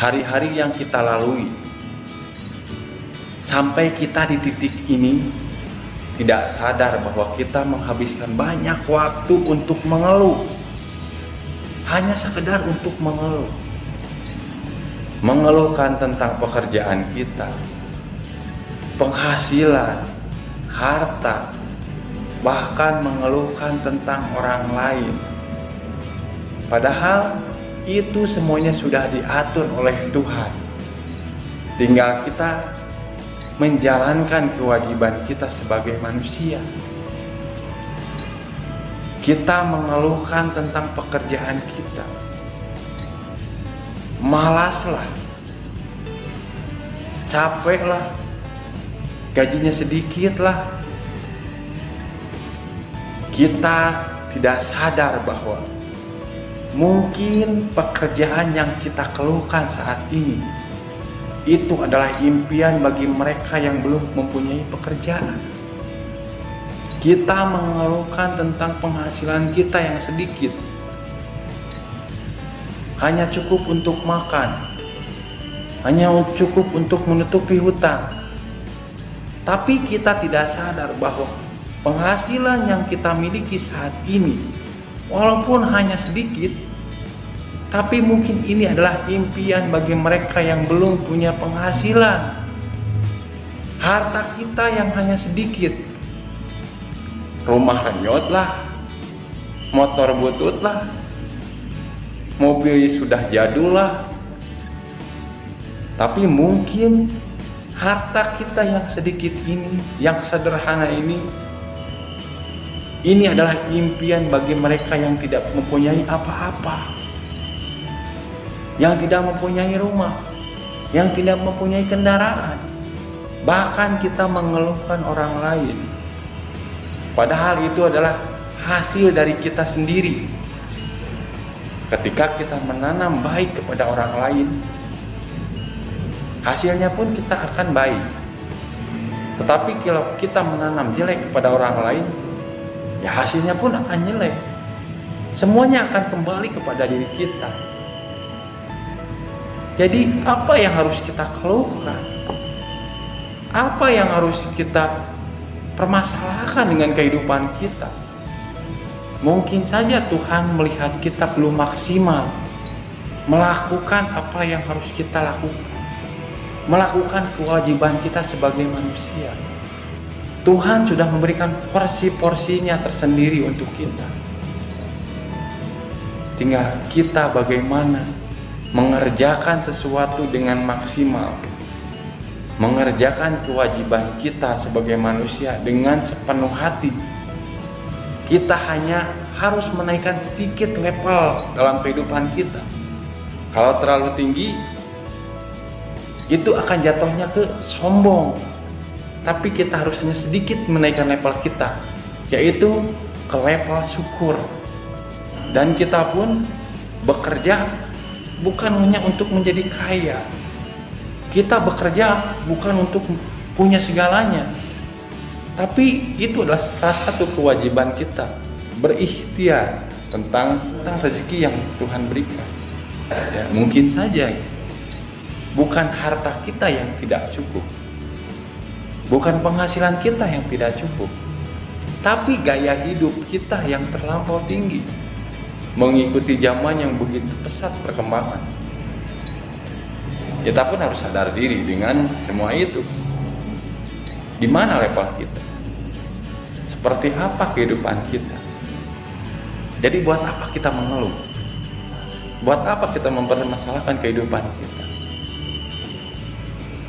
hari-hari yang kita lalui sampai kita di titik ini tidak sadar bahwa kita menghabiskan banyak waktu untuk mengeluh, hanya sekedar untuk mengeluhkan tentang pekerjaan kita, penghasilan, harta, bahkan mengeluhkan tentang orang lain. Padahal itu semuanya sudah diatur oleh Tuhan. Tinggal kita menjalankan kewajiban kita sebagai manusia. Kita mengeluhkan tentang pekerjaan kita. Malaslah, capeklah, gajinya sedikit lah. Kita tidak sadar bahwa mungkin pekerjaan yang kita keluhkan saat ini itu adalah impian bagi mereka yang belum mempunyai pekerjaan. Kita mengeluhkan tentang penghasilan kita yang sedikit, hanya cukup untuk makan, hanya cukup untuk menutupi hutang. Tapi kita tidak sadar bahwa penghasilan yang kita miliki saat ini, walaupun hanya sedikit, tapi mungkin ini adalah impian bagi mereka yang belum punya penghasilan. Harta kita yang hanya sedikit, rumah renyot lah, motor butut lah, mobil sudah jadul lah. Tapi mungkin harta kita yang sedikit ini, yang sederhana ini adalah impian bagi mereka yang tidak mempunyai apa-apa, yang tidak mempunyai rumah, yang tidak mempunyai kendaraan. Bahkan kita mengeluhkan orang lain, padahal itu adalah hasil dari kita sendiri. Ketika kita menanam baik kepada orang lain, hasilnya pun kita akan baik. Tetapi kalau kita menanam jelek kepada orang lain, ya hasilnya pun akan jelek. Semuanya akan kembali kepada diri kita. Jadi apa yang harus kita keluhkan? Apa yang harus kita permasalahkan dengan kehidupan kita? Mungkin saja Tuhan melihat kita belum maksimal melakukan apa yang harus kita lakukan, melakukan kewajiban kita sebagai manusia. Tuhan sudah memberikan porsi-porsinya tersendiri untuk kita. Tinggal kita bagaimana mengerjakan sesuatu dengan maksimal, mengerjakan kewajiban kita sebagai manusia dengan sepenuh hati. Kita hanya harus menaikkan sedikit level dalam kehidupan kita. Kalau terlalu tinggi, itu akan jatuhnya ke sombong. Tapi kita harus hanya sedikit menaikkan level kita, yaitu ke level syukur. Dan kita pun bekerja bukan hanya untuk menjadi kaya. Kita bekerja bukan untuk punya segalanya, tapi itu adalah salah satu kewajiban kita, berikhtiar tentang rezeki yang Tuhan berikan. Ya, mungkin saja bukan harta kita yang tidak cukup, bukan penghasilan kita yang tidak cukup, tapi gaya hidup kita yang terlampau tinggi, mengikuti zaman yang begitu pesat perkembangan. Kita pun harus sadar diri dengan semua itu. Di mana level kita? Seperti apa kehidupan kita? Jadi buat apa kita mengeluh? Buat apa kita mempermasalahkan kehidupan kita?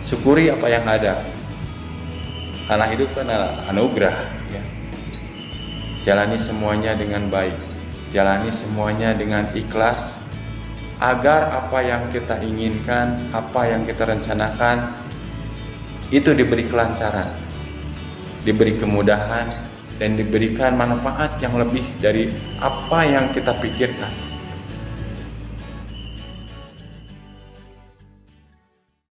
Syukuri apa yang ada. Karena hidup kan adalah anugerah, ya. Jalani semuanya dengan baik. Jalani semuanya dengan ikhlas, agar apa yang kita inginkan, apa yang kita rencanakan, itu diberi kelancaran, diberi kemudahan, dan diberikan manfaat yang lebih dari apa yang kita pikirkan.